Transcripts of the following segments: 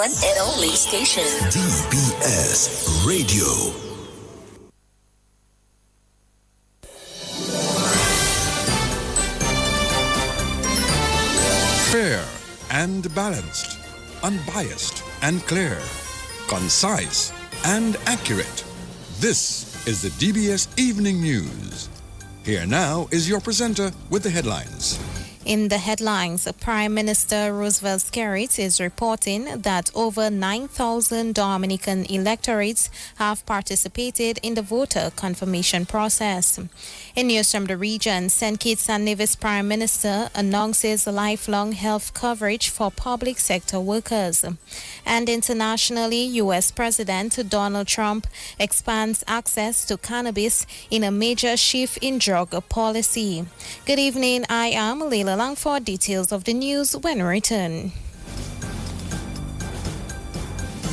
one and only station. DBS Radio. Fair and balanced, unbiased and clear, concise and accurate. This is the DBS Evening News. Here now is your presenter with the headlines. In the headlines, Prime Minister Roosevelt Skerrit is reporting that over 9,000 Dominican electorates have participated in the voter confirmation process. In news from the region, St. Kitts and Nevis Prime Minister announces lifelong health coverage for public sector workers. And internationally, U.S. President Donald Trump expands access to cannabis in a major shift in drug policy. Good evening, I am Leila Lang for details of the news when we return.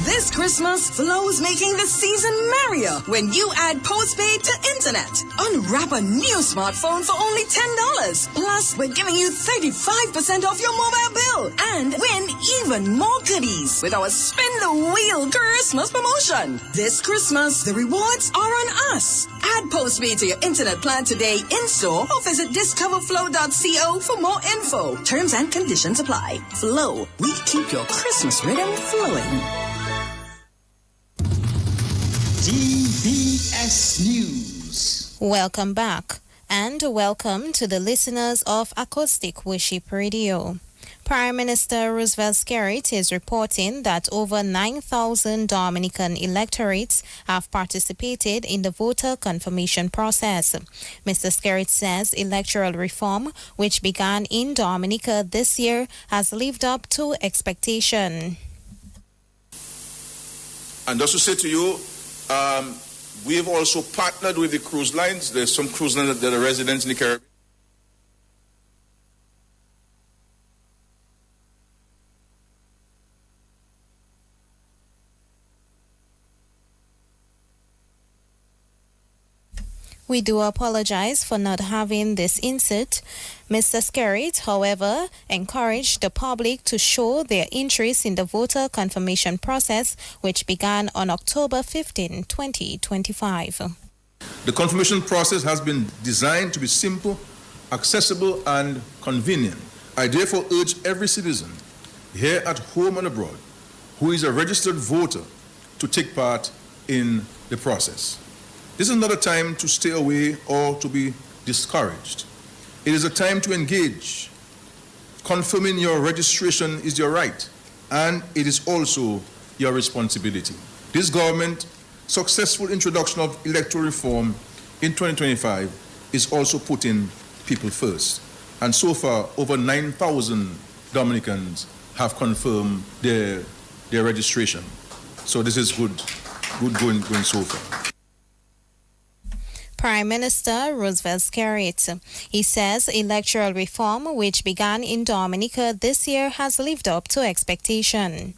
This Christmas, Flo's making the season merrier when you add postpaid to internet. Unwrap a new smartphone for only $10. Plus, we're giving you 35% off your mobile bill and win even more goodies with our Spin the Wheel Christmas promotion. This Christmas, the rewards are on us. Add postpaid to your internet plan today in-store or visit discoverflow.co for more info. Terms and conditions apply. Flo, we keep your Christmas rhythm flowing. DBS News. Welcome back and welcome to the listeners of Acoustic Worship Radio. Prime Minister Roosevelt Skerrit is reporting that over 9,000 Dominican electorates have participated in the voter confirmation process. Mr. Skerrit says electoral reform, which began in Dominica this year, has lived up to expectation. And just to say to you, we have also partnered with the cruise lines. There's some cruise lines that are residents in the Caribbean. We do apologize for not having this insert. Mr. Skerrit, however, encouraged the public to show their interest in the voter confirmation process, which began on October 15, 2025. The confirmation process has been designed to be simple, accessible, and convenient. I therefore urge every citizen, here at home and abroad, who is a registered voter to take part in the process. This is not a time to stay away or to be discouraged. It is a time to engage. Confirming your registration is your right, and it is also your responsibility. This government's successful introduction of electoral reform in 2025 is also putting people first. And so far, over 9,000 Dominicans have confirmed their registration. So this is good going so far. Prime Minister Roosevelt Skerrit. He says electoral reform, which began in Dominica this year, has lived up to expectation.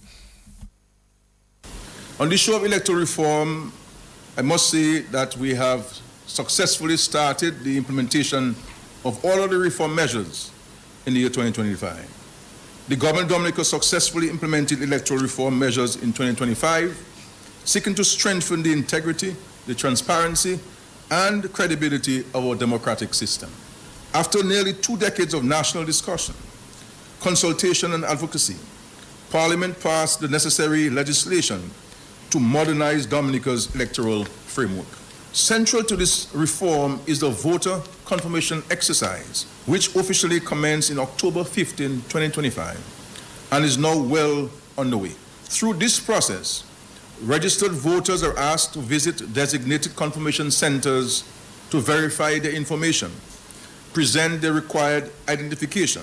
On the issue of electoral reform, I must say that we have successfully started the implementation of all of the reform measures in the year 2025. The government of Dominica successfully implemented electoral reform measures in 2025, seeking to strengthen the integrity, the transparency, and the credibility of our democratic system. After nearly 2 decades of national discussion, consultation, and advocacy, Parliament passed the necessary legislation to modernize Dominica's electoral framework. Central to this reform is the voter confirmation exercise, which officially commenced in October 15, 2025, and is now well underway. Through this process, registered voters are asked to visit designated confirmation centers to verify their information, present their required identification,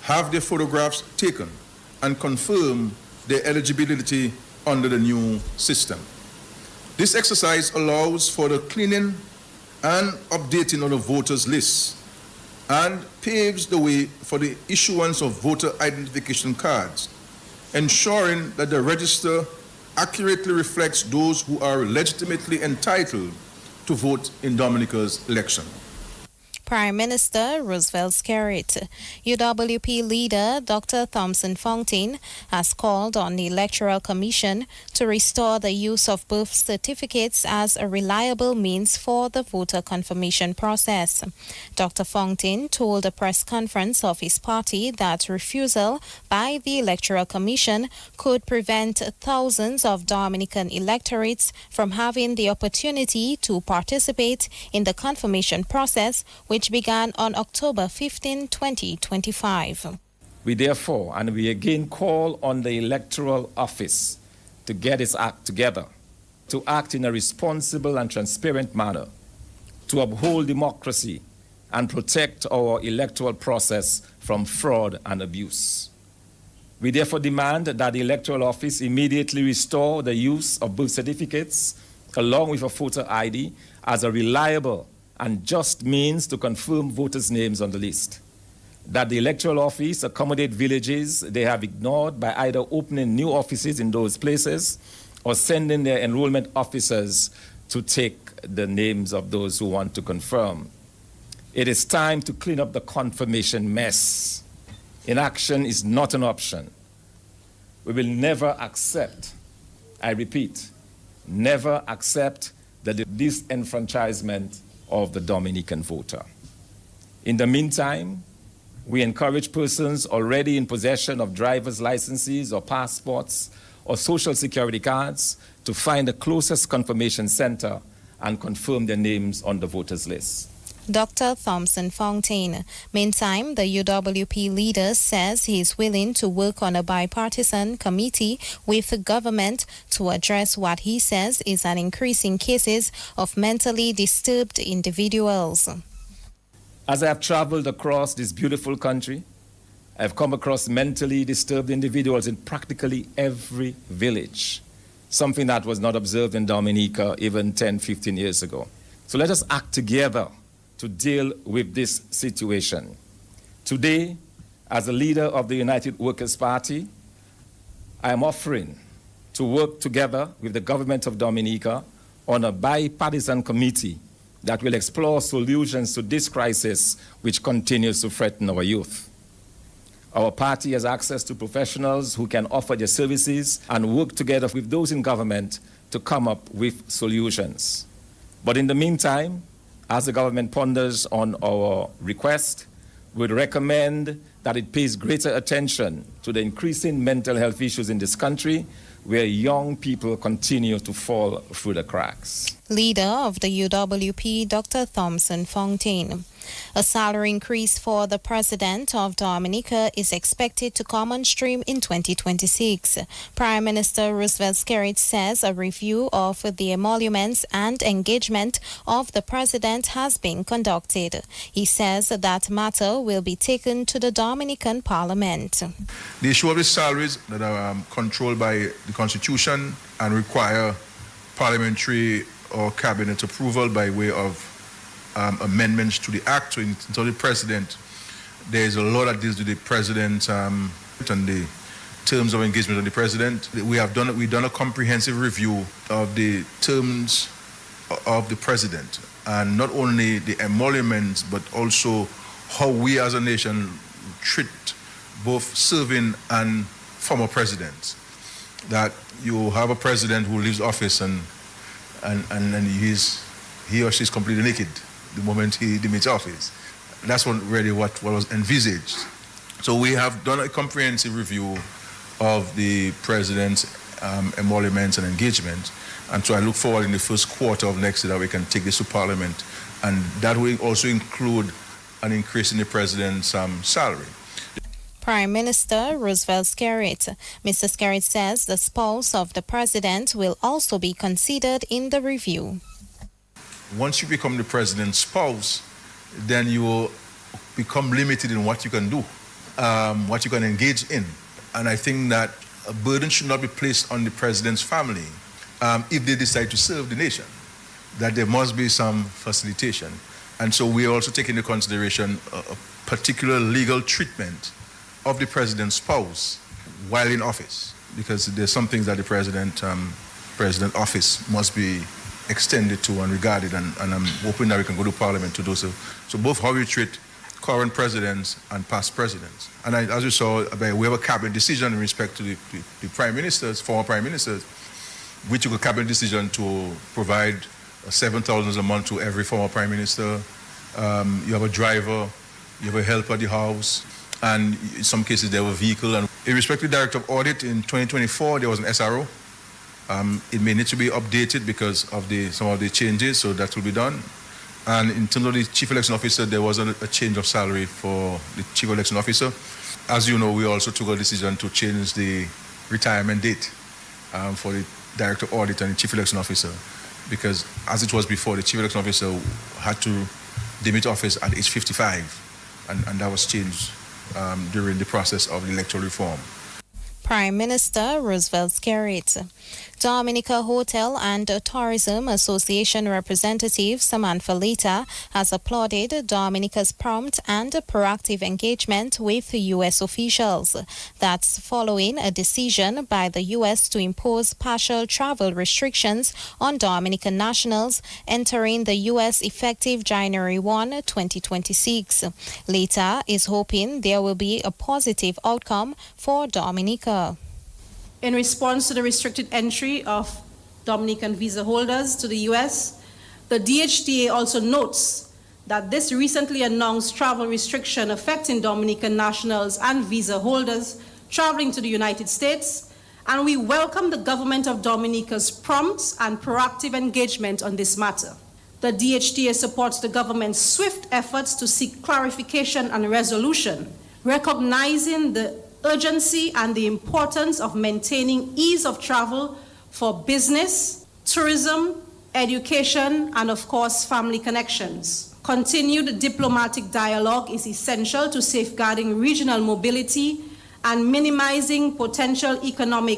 have their photographs taken, and confirm their eligibility under the new system. This exercise allows for the cleaning and updating of the voters' lists and paves the way for the issuance of voter identification cards, ensuring that the register accurately reflects those who are legitimately entitled to vote in Dominica's election. Prime Minister Roosevelt Skerrit. UWP leader Dr. Thompson Fontaine has called on the Electoral Commission to restore the use of birth certificates as a reliable means for the voter confirmation process. Dr. Fontaine told a press conference of his party that refusal by the Electoral Commission could prevent thousands of Dominican electorates from having the opportunity to participate in the confirmation process, which began on October 15, 2025. We therefore, and we again call on the Electoral Office to get its act together, to act in a responsible and transparent manner, to uphold democracy and protect our electoral process from fraud and abuse. We therefore demand that the Electoral Office immediately restore the use of birth certificates along with a voter ID as a reliable and just means to confirm voters' names on the list. That the Electoral Office accommodate villages they have ignored by either opening new offices in those places or sending their enrollment officers to take the names of those who want to confirm. It is time to clean up the confirmation mess. Inaction is not an option. We will never accept, I repeat, never accept the disenfranchisement of the Dominican voter. In the meantime, we encourage persons already in possession of driver's licenses or passports or social security cards to find the closest confirmation center and confirm their names on the voters list. Dr. Thompson Fontaine. Meantime, the UWP leader says he is willing to work on a bipartisan committee with the government to address what he says is an increase in cases of mentally disturbed individuals. As I have traveled across this beautiful country, I've come across mentally disturbed individuals in practically every village, something that was not observed in Dominica even 10, 15 years ago. So let us act together to deal with this situation. Today, as a leader of the United Workers' Party, I am offering to work together with the government of Dominica on a bipartisan committee that will explore solutions to this crisis which continues to threaten our youth. Our party has access to professionals who can offer their services and work together with those in government to come up with solutions. But in the meantime, as the government ponders on our request, we would recommend that it pays greater attention to the increasing mental health issues in this country, where young people continue to fall through the cracks. Leader of the UWP, Dr. Thompson Fontaine. A salary increase for the President of Dominica is expected to come on stream in 2026. Prime Minister Roosevelt Skerrit says a review of the emoluments and engagement of the President has been conducted. He says that matter will be taken to the Dominican Parliament. The issue of the salaries that are controlled by the Constitution and require parliamentary or cabinet approval by way of amendments to the act to the president. There is a law that deals with the president and the terms of engagement of the president. We've done a comprehensive review of the terms of the president, and not only the emoluments, but also how we as a nation treat both serving and former presidents. That you have a president who leaves office and he or she is completely naked the moment he demits office. That's what was envisaged. So we have done a comprehensive review of the president's emoluments and engagement, and so I look forward in the first quarter of next year that we can take this to Parliament, and that will also include an increase in the president's salary. Prime Minister Roosevelt Skerrit. Mr. Skerrit says the spouse of the president will also be considered in the review. Once you become the president's spouse, then you will become limited in what you can do, what you can engage in. And I think that a burden should not be placed on the president's family if they decide to serve the nation, that there must be some facilitation. And so we are also taking into consideration a particular legal treatment of the president's spouse while in office, because there's some things that the president office must be extended to and regarded, and I'm hoping that we can go to Parliament to do so. So both how we treat current presidents and past presidents. And as you saw, we have a cabinet decision in respect to the prime ministers, former prime ministers. We took a cabinet decision to provide $7,000 a month to every former prime minister. You have a driver, you have a helper at the house, and in some cases they have a vehicle. And in respect to the Director of Audit, in 2024 there was an SRO. It may need to be updated because of some of the changes, so that will be done. And in terms of the Chief Election Officer, there was a change of salary for the Chief Election Officer. As you know, we also took a decision to change the retirement date for the Director of Audit and the Chief Election Officer, because as it was before, the Chief Election Officer had to demit office at age 55, and that was changed during the process of the electoral reform. Prime Minister Roosevelt Skerrit. Dominica Hotel and Tourism Association representative Samantha Lita has applauded Dominica's prompt and proactive engagement with U.S. officials. That's following a decision by the U.S. to impose partial travel restrictions on Dominican nationals entering the U.S. effective January 1, 2026. Lita is hoping there will be a positive outcome for Dominica. In response to the restricted entry of Dominican visa holders to the U.S., the DHTA also notes that this recently announced travel restriction affecting Dominican nationals and visa holders traveling to the United States, and we welcome the government of Dominica's prompt and proactive engagement on this matter. The DHTA supports the government's swift efforts to seek clarification and resolution, recognizing the urgency and the importance of maintaining ease of travel for business, tourism, education, and of course, family connections. Continued diplomatic dialogue is essential to safeguarding regional mobility and minimizing potential economic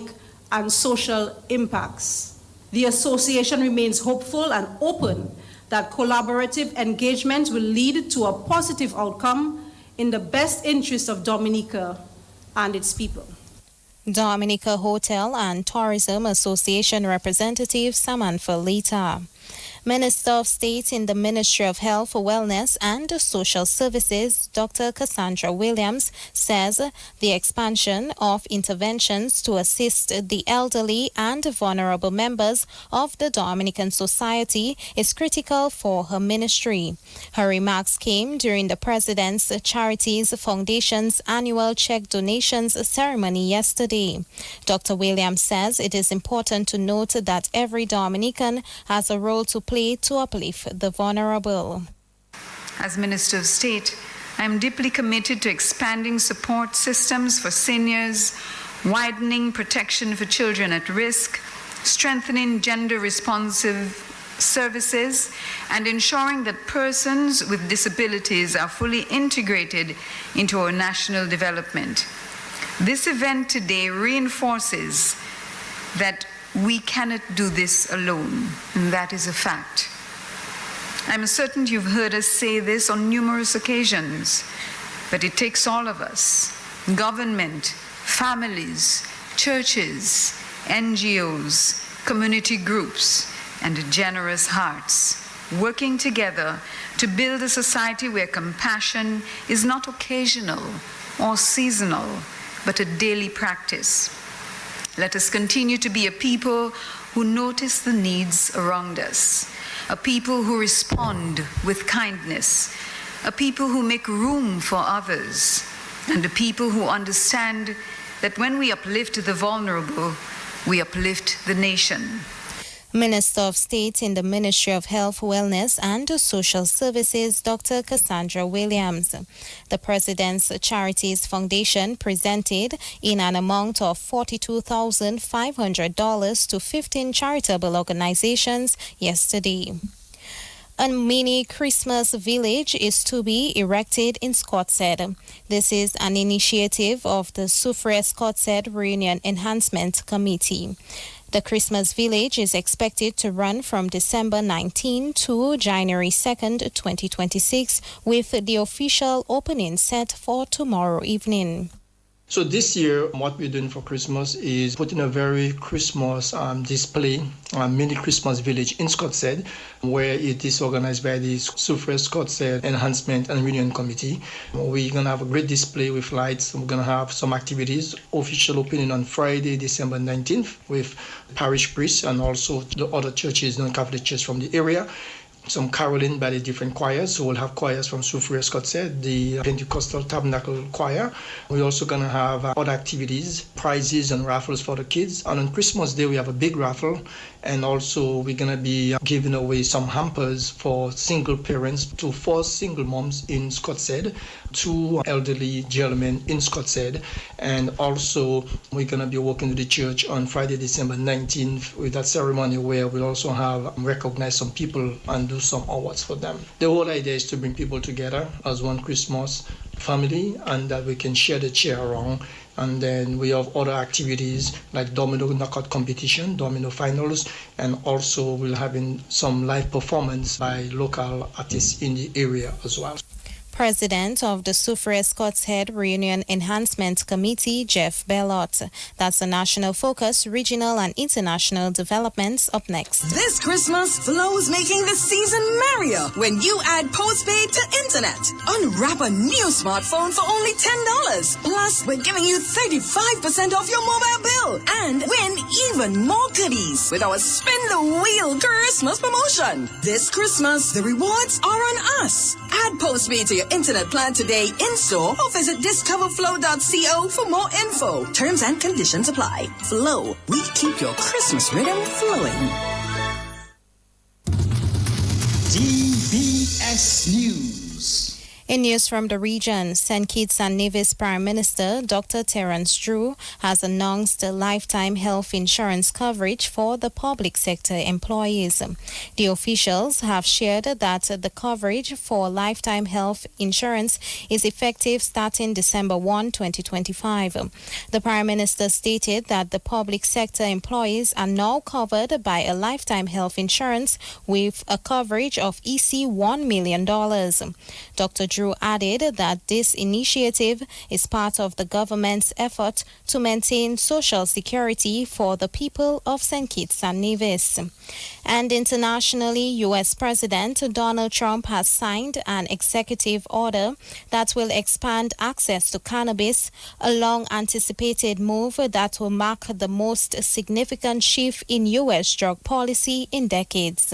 and social impacts. The association remains hopeful and open that collaborative engagement will lead to a positive outcome in the best interest of Dominica and its people. Dominica Hotel and Tourism Association representative Samantha Lita. Minister of State in the Ministry of Health, Wellness and Social Services, Dr. Cassandra Williams, says the expansion of interventions to assist the elderly and vulnerable members of the Dominican society is critical for her ministry. Her remarks came during the President's Charities Foundation's annual check donations ceremony yesterday. Dr. Williams says it is important to note that every Dominican has a role to play to uplift the vulnerable. As Minister of State, I am deeply committed to expanding support systems for seniors, widening protection for children at risk, strengthening gender-responsive services, and ensuring that persons with disabilities are fully integrated into our national development. This event today reinforces that we cannot do this alone, and that is a fact. I'm certain you've heard us say this on numerous occasions, but it takes all of us, government, families, churches, NGOs, community groups, and generous hearts, working together to build a society where compassion is not occasional or seasonal, but a daily practice. Let us continue to be a people who notice the needs around us, a people who respond with kindness, a people who make room for others, and a people who understand that when we uplift the vulnerable, we uplift the nation. Minister of State in the Ministry of Health, Wellness and Social Services, Dr. Cassandra Williams. The President's Charities Foundation presented in an amount of $42,500 to 15 charitable organizations yesterday. A mini Christmas village is to be erected in Scottshead. This is an initiative of the Soufriere Scottshead Reunion Enhancement Committee. The Christmas village is expected to run from December 19 to January 2nd, 2026, with the official opening set for tomorrow evening. So this year, what we're doing for Christmas is putting a very Christmas display, mini Christmas village in Scottshead, where it is organized by the Soufriere Scottshead Enhancement and Reunion Committee. We're going to have a great display with lights. We're going to have some activities, official opening on Friday, December 19th, with parish priests and also the other churches, non-Catholic churches from the area. Some caroling by the different choirs. So we'll have choirs from Soufriere Scottshead, the Pentecostal Tabernacle Choir. We're also going to have other activities, prizes and raffles for the kids. And on Christmas Day, we have a big raffle. And also we're going to be giving away some hampers for single parents to 4 single moms in Scottshead, 2 elderly gentlemen in Scottshead. And also we're going to be walking to the church on Friday, December 19th with that ceremony where we'll also have recognize some people and do some awards for them. The whole idea is to bring people together as one Christmas family and that we can share the cheer around. And then we have other activities like domino knockout competition, domino finals, and also we'll having some live performance by local artists in the area as well. President of the Soufriere Scottshead Reunion Enhancement Committee, Jeff Bellot. That's the national focus, regional and international developments up next. This Christmas, Flow is making the season merrier when you add postpaid to internet. Unwrap a new smartphone for only $10. Plus, we're giving you 35% off your mobile bill and win even more goodies with our Spin the Wheel Christmas promotion. This Christmas, the rewards are on us. Add postpaid to your internet plan today in store or visit discoverflow.co for more info. Terms and conditions apply. Flow, we keep your Christmas rhythm flowing. DBS News. In news from the region, St. Kitts and Nevis Prime Minister Dr. Terence Drew has announced a lifetime health insurance coverage for the public sector employees. The officials have shared that the coverage for lifetime health insurance is effective starting December 1, 2025. The Prime Minister stated that the public sector employees are now covered by a lifetime health insurance with a coverage of EC $1 million. Dr. Drew added that this initiative is part of the government's effort to maintain social security for the people of St. Kitts and Nevis. And internationally, U.S. President Donald Trump has signed an executive order that will expand access to cannabis, a long-anticipated move that will mark the most significant shift in U.S. drug policy in decades.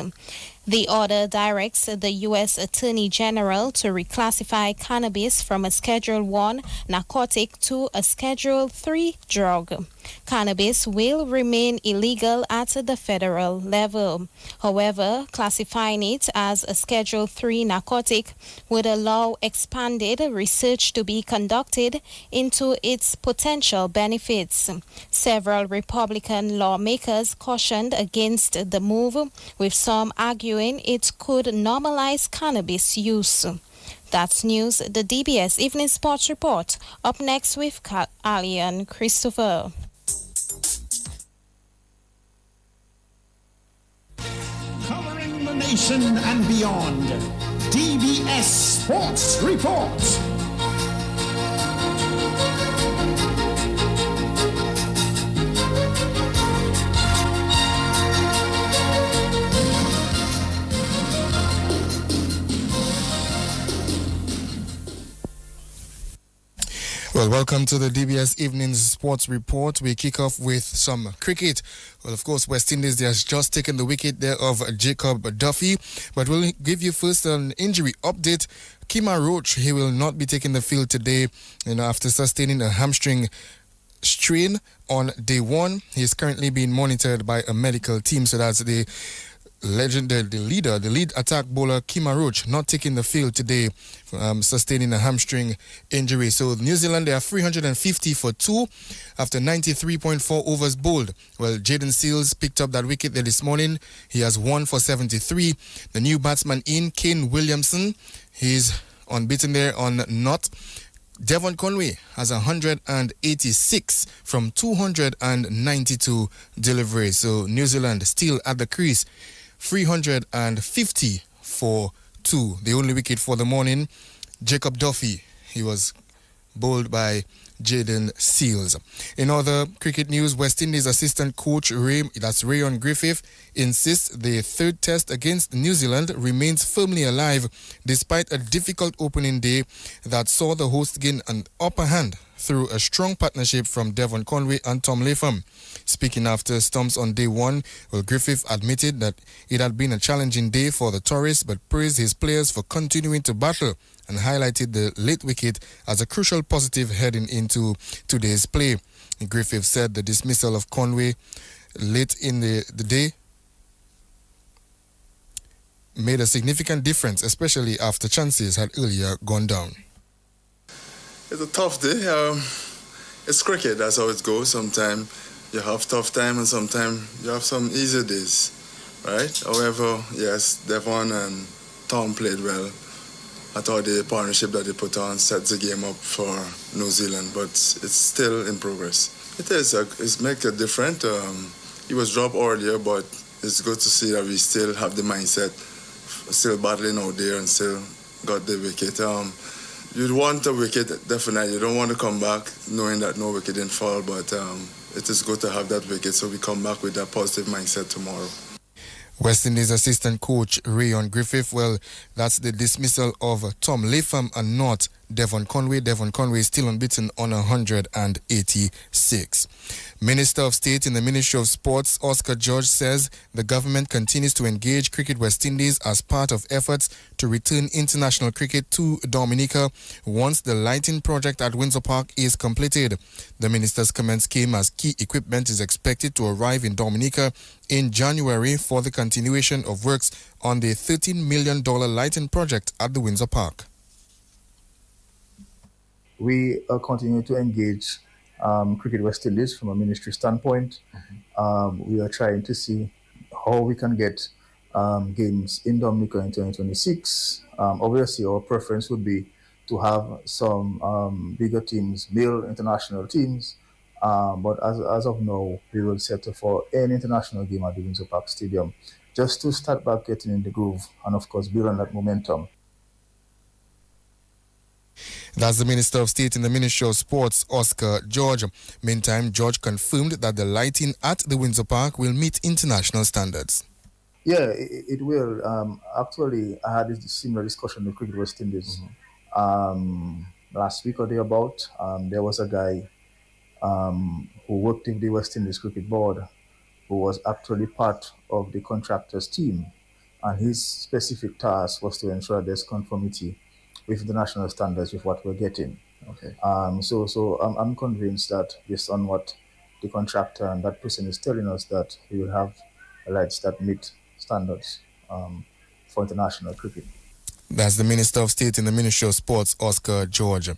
The order directs the U.S. Attorney General to reclassify cannabis from a Schedule 1 narcotic to a Schedule 3 drug. Cannabis will remain illegal at the federal level. However, classifying it as a Schedule 3 narcotic would allow expanded research to be conducted into its potential benefits. Several Republican lawmakers cautioned against the move, with some arguing it could normalize cannabis use. That's news, the DBS Evening Sports Report. Up next with Alian Christopher. Covering the nation and beyond. DBS Sports Report. Well, welcome to the DBS Evening Sports Report. We kick off with some cricket. Well, of course, West Indies, they has just taken the wicket there of Jacob Duffy. But we'll give you first an injury update. Kemar Roach, he will not be taking the field today, after sustaining a hamstring strain on day 1. He is currently being monitored by a medical team. So that's the lead attack bowler Kemar Roach not taking the field today, sustaining a hamstring injury. So New Zealand, they are 350 for 2 after 93.4 overs bowled. Well, Jaden Seals picked up that wicket there this morning. He has 1 for 73. The new batsman in, Kane Williamson, he's unbeaten there on not. Devon Conway has 186 from 292 deliveries. So New Zealand still at the crease, 350 for 2. The only wicket for the morning, Jacob Duffy. He was bowled by Jaden Seals. In other cricket news, West Indies assistant coach Rayon Griffith insists the third test against New Zealand remains firmly alive despite a difficult opening day that saw the hosts gain an upper hand through a strong partnership from Devon Conway and Tom Latham. Speaking after stumps on day one, Griffith admitted that it had been a challenging day for the tourists but praised his players for continuing to battle and highlighted the late wicket as a crucial positive heading into today's play. Griffith said the dismissal of Conway late in the day made a significant difference, especially after chances had earlier gone down. It's a tough day. It's cricket, that's how it goes. Sometimes you have tough time and sometimes you have some easier days, right? However, yes, Devon and Tom played well. I thought the partnership that they put on sets the game up for New Zealand, but it's still in progress. It is. It makes a difference. He was dropped earlier, but it's good to see that we still have the mindset, still battling out there and still got the wicket. You'd want a wicket, definitely. You don't want to come back knowing that no wicket didn't fall, but it is good to have that wicket, so we come back with that positive mindset tomorrow. West Indies assistant coach Rayon Griffith, well, that's the dismissal of Tom Latham and not Devon Conway. Devon Conway is still unbeaten on 186. Minister of State in the Ministry of Sports, Oscar George, says the government continues to engage Cricket West Indies as part of efforts to return international cricket to Dominica once the lighting project at Windsor Park is completed. The minister's comments came as key equipment is expected to arrive in Dominica in January for the continuation of works on the $13 million lighting project at the Windsor Park. We are continuing to engage Cricket West Indies from a ministry standpoint. We are trying to see how we can get games in Dominica in 2026. Obviously, our preference would be to have some bigger teams, build international teams. But as of now, we will settle for any international game at the Windsor Park Stadium, just to start back getting in the groove and, of course, build on that momentum. That's the Minister of State in the Ministry of Sports, Oscar George. Meantime, George confirmed that the lighting at the Windsor Park will meet international standards. Yeah, it will. Actually, I had a similar discussion with Cricket West Indies last week or thereabout. There was a guy who worked in the West Indies Cricket Board who was actually part of the contractors team, and his specific task was to ensure there's conformity with international standards with what we're getting. Okay. So I'm convinced that based on what the contractor and that person is telling us, that we will have lights that meet standards for international cricket. That's the Minister of State in the Ministry of Sports, Oscar George.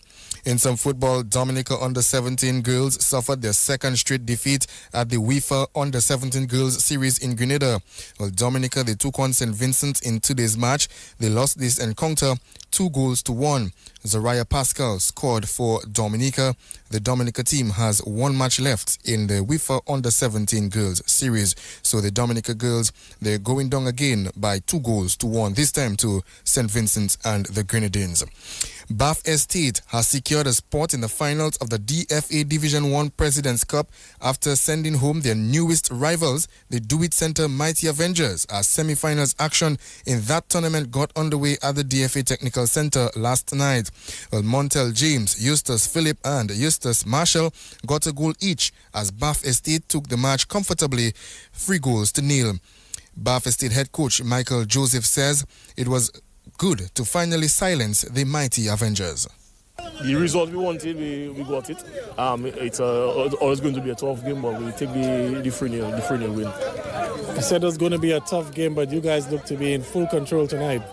In some football, Dominica Under-17 girls suffered their second straight defeat at the WIFA Under-17 Girls Series in Grenada. Well, Dominica, they took on St. Vincent in today's match. They lost this encounter 2-1. Zariah Pascal scored for Dominica. The Dominica team has one match left in the WIFA Under-17 Girls Series. So the Dominica girls, they're going down again by 2-1, this time to St. Vincent and the Grenadines. Bath Estate has secured a spot in the finals of the DFA Division 1 President's Cup after sending home their newest rivals, the DeWitt Center Mighty Avengers, as semi-finals action in that tournament got underway at the DFA Technical Center last night. Well, Montel James, Eustace Phillip and Eustace Marshall got a goal each as Bath Estate took the match comfortably 3-0. Bath Estate head coach Michael Joseph says it was good to finally silence the Mighty Avengers. The result we wanted, we got it. It's always going to be a tough game, but we take the 3-0 win. I said it was going to be a tough game, but you guys look to be in full control tonight.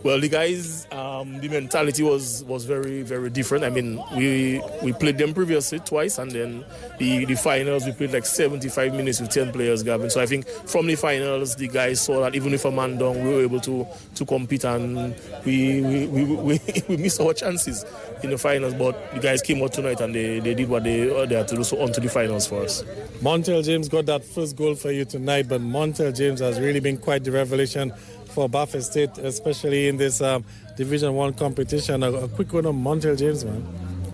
Well, the guys, the mentality was very, very different. I mean, we played them previously twice, and then the finals, we played like 75 minutes with 10 players, Gavin. So I think from the finals, the guys saw that even if a man down, we were able to compete, and we missed our chances in the finals. But the guys came out tonight, and they did what they had to do, so on to the finals for us. Montel James got that first goal for you tonight, but Montel James has really been quite the revelation for Bath Estate, especially in this Division 1 competition. A quick one on Montel James, man.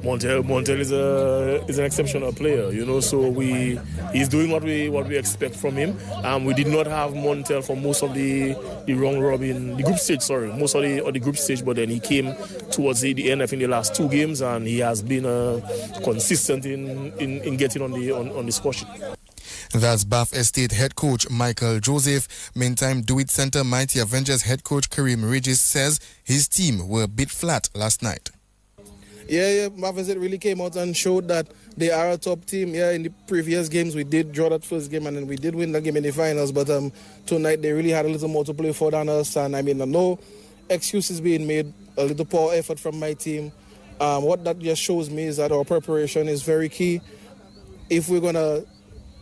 Montel is an exceptional player, you know. So he's doing what we expect from him. We did not have Montel for most of the round robin, the group stage. Sorry, most of the group stage. But then he came towards the end. I think the last 2 games, and he has been consistent in getting on the score sheet. That's Bath Estate head coach Michael Joseph. Meantime, Do It Center Mighty Avengers head coach Kareem Regis says his team were a bit flat last night. Yeah, Bath Estate really came out and showed that they are a top team. Yeah, in the previous games we did draw that first game and then we did win that game in the finals. But tonight they really had a little more to play for than us. And I mean, no excuses being made. A little poor effort from my team. What that just shows me is that our preparation is very key. If we're gonna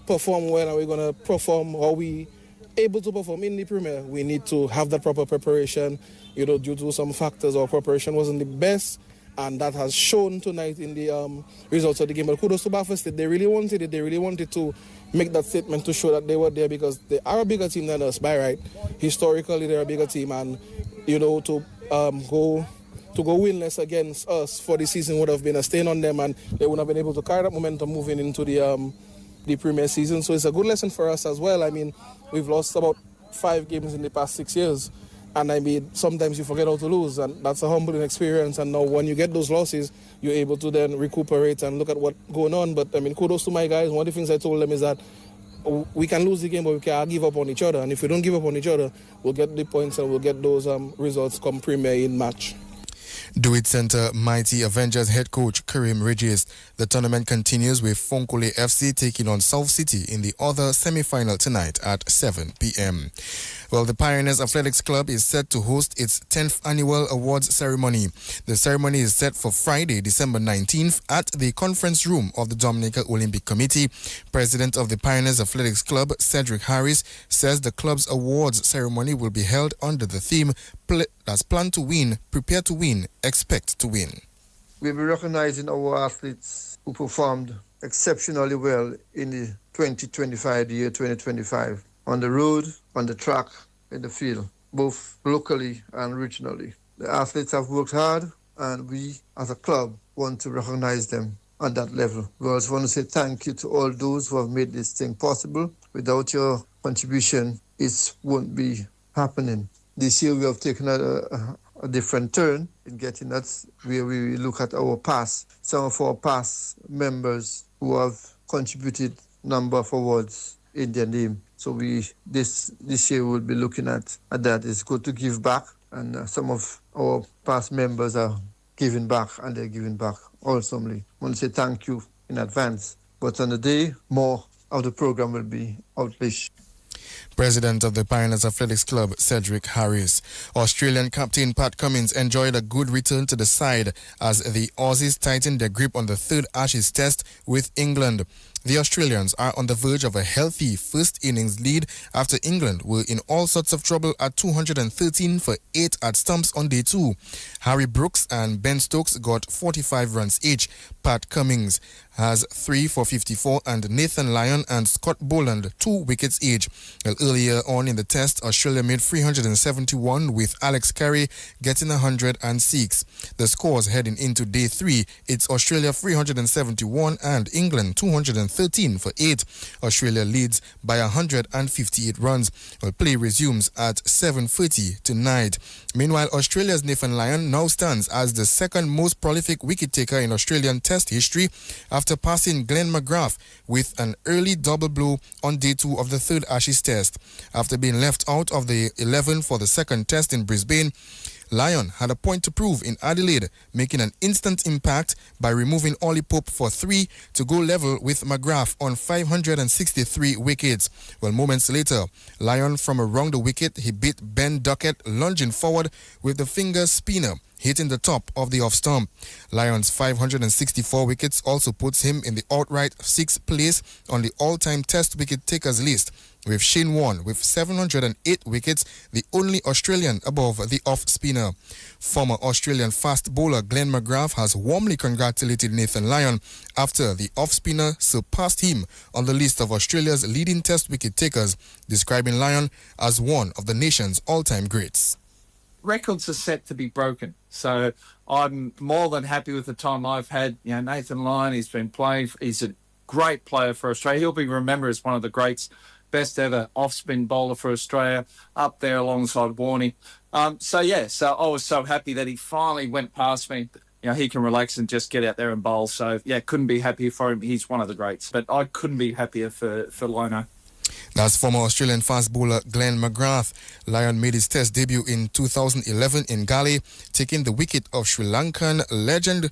perform well and we're going to perform how we able to perform in the Premier, we need to have that proper preparation. You know, due to some factors, our preparation wasn't the best, and that has shown tonight in the results of the game. But kudos to Bath Estate. They really wanted it. They really wanted to make that statement to show that they were there because they are a bigger team than us, by right. Historically, they're a bigger team, and, you know, to go winless against us for the season would have been a stain on them, and they would have been able to carry that momentum moving into the Premier season. So it's a good lesson for us as well. I mean, we've lost about 5 games in the past 6 years, and I mean, sometimes you forget how to lose, and that's a humbling experience. And now when you get those losses, you're able to then recuperate and look at what's going on. But I mean, kudos to my guys. One of the things I told them is that we can lose the game, but we can't give up on each other. And if we don't give up on each other, we'll get the points and we'll get those results come Premier in March. Do It Center Mighty Avengers head coach Kareem Regis. The tournament continues with Fonkole FC taking on South City in the other semi-final tonight at 7 p.m. Well, the Pioneers Athletics Club is set to host its 10th annual awards ceremony. The ceremony is set for Friday, December 19th at the conference room of the Dominica Olympic Committee. President of the Pioneers Athletics Club, Cedric Harris, says the club's awards ceremony will be held under the theme that's plan to win, prepare to win, expect to win. We'll be recognizing our athletes who performed exceptionally well in the 2025, on the road, on the track, in the field, both locally and regionally. The athletes have worked hard, and we as a club want to recognize them at that level. We also want to say thank you to all those who have made this thing possible. Without your contribution, it won't be happening. This year we have taken a different turn in getting that, where we look at our past, some of our past members who have contributed number of awards in their name. So this year we'll be looking at that. It's good to give back, and some of our past members are giving back, and they're giving back awesomely. I want to say thank you in advance. But on the day, more of the program will be outlished. President of the Pioneers Athletics Club, Cedric Harris. Australian captain Pat Cummins enjoyed a good return to the side as the Aussies tightened their grip on the third Ashes test with England. The Australians are on the verge of a healthy first innings lead after England were in all sorts of trouble at 213 for 8 at stumps on day 2. Harry Brooks and Ben Stokes got 45 runs each. Pat Cummins has 3 for 54 and Nathan Lyon and Scott Boland 2 wickets each. Well, earlier on in the test, Australia made 371 with Alex Carey getting 106. The scores heading into day 3, it's Australia 371 and England 213 for 8. Australia leads by 158 runs. Well, play resumes at 7:30 tonight. Meanwhile, Australia's Nathan Lyon now stands as the second most prolific wicket-taker in Australian Test history after passing Glenn McGrath with an early double blow on day 2 of the third Ashes Test. After being left out of the 11 for the second Test in Brisbane, Lyon had a point to prove in Adelaide, making an instant impact by removing Ollie Pope for 3 to go level with McGrath on 563 wickets. Well, moments later, Lyon from around the wicket, he beat Ben Duckett lunging forward with the finger spinner, hitting the top of the off stump. Lyon's 564 wickets also puts him in the outright 6th place on the all-time Test wicket takers list, with Shane Warne with 708 wickets, the only Australian above the off-spinner. Former Australian fast bowler Glenn McGrath has warmly congratulated Nathan Lyon after the off-spinner surpassed him on the list of Australia's leading Test wicket takers, describing Lyon as one of the nation's all-time greats. records are set to be broken. So I'm more than happy with the time I've had. You know, Nathan Lyon, he's been playing. He's a great player for Australia. He'll be remembered as one of the greats, best ever off-spin bowler for Australia, up there alongside Warney. So I was so happy that he finally went past me. You know, he can relax and just get out there and bowl. So, yeah, couldn't be happier for him. He's one of the greats. But I couldn't be happier for Lino. That's former Australian fast bowler Glenn McGrath. Lyon made his test debut in 2011 in Galley, taking the wicket of Sri Lankan legend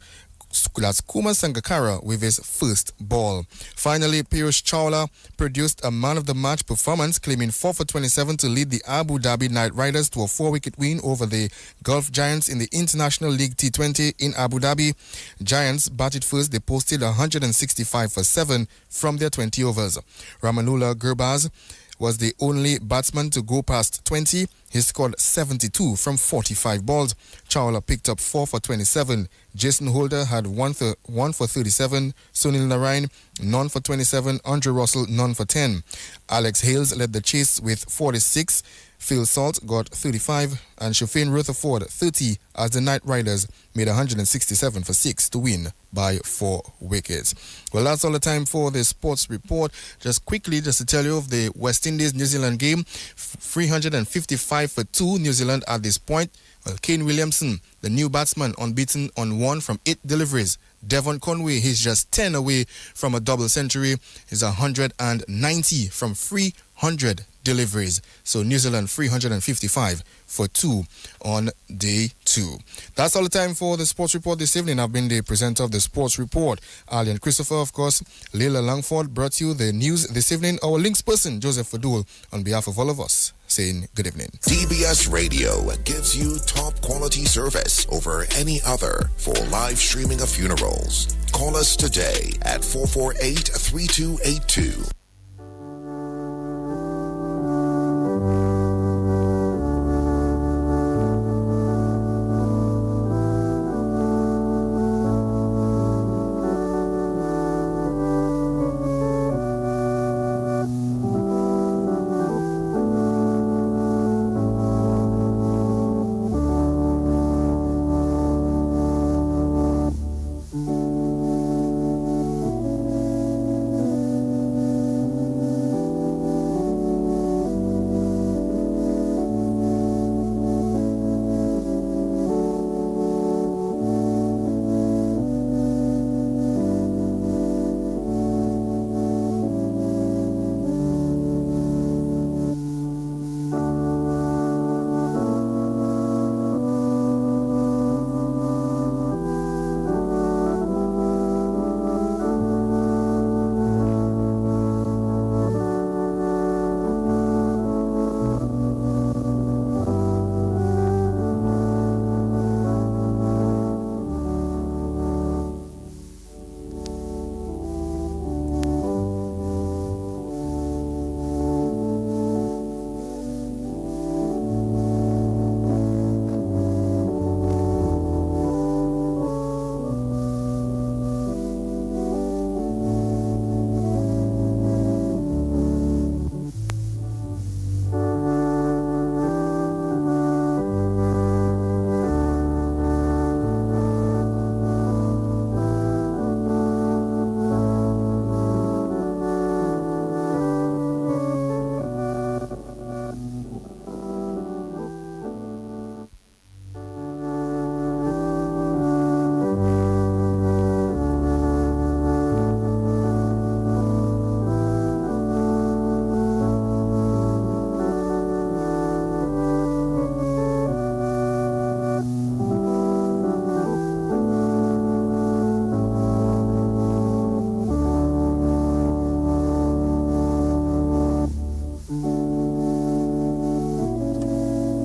that's Kumar Sangakkara with his first ball. Finally, Piyush Chawla produced a man-of-the-match performance, claiming 4 for 27 to lead the Abu Dhabi Knight Riders to a 4-wicket win over the Gulf Giants in the International League T20 in Abu Dhabi. Giants batted first. They posted 165 for 7 from their 20 overs. Ramanullah Gurbaz was the only batsman to go past 20. He scored 72 from 45 balls. Chawla picked up 4 for 27. Jason Holder had 1 for 37. Sunil Narayan, none for 27. Andre Russell, none for 10. Alex Hales led the chase with 46. Phil Salt got 35 and Shafin Rutherford 30 as the Knight Riders made 167 for 6 to win by 4 wickets. Well, that's all the time for the sports report. Just quickly, just to tell you of the West Indies-New Zealand game, 355 for 2 New Zealand at this point. Well, Kane Williamson, the new batsman, unbeaten on 1 from 8 deliveries. Devon Conway, he's just 10 away from a double century. He's 190 from 300 deliveries. So New Zealand 355 for 2 on day 2. That's all the time for the sports report this evening. I've been the presenter of the sports report, Ali and Christopher, of course. Leila Langford brought you the news this evening. Our links person, Joseph Fadul, on behalf of all of us, saying good evening. DBS Radio gives you top quality service over any other for live streaming of funerals. Call us today at 448-3282.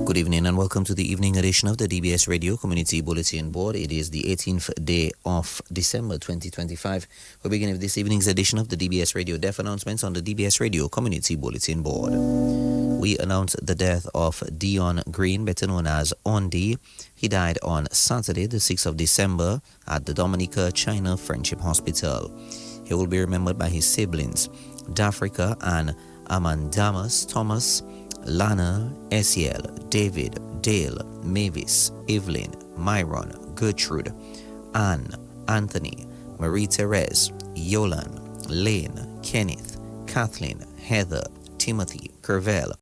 Good evening and welcome to the evening edition of the DBS Radio Community Bulletin Board. It is the 18th day of December 2025. We begin with this evening's edition of the DBS Radio Deaf Announcements on the DBS Radio Community Bulletin Board. We announce the death of Dion Green, better known as Ondi. He died on Saturday, the 6th of December at the Dominica China Friendship Hospital. He will be remembered by his siblings, Dafrica and Amandamas Thomas, Lana, Esiel, David, Dale, Mavis, Evelyn, Myron, Gertrude, Anne, Anthony, Marie-Therese, Yolan, Lane, Kenneth, Kathleen, Heather, Timothy, Kervel,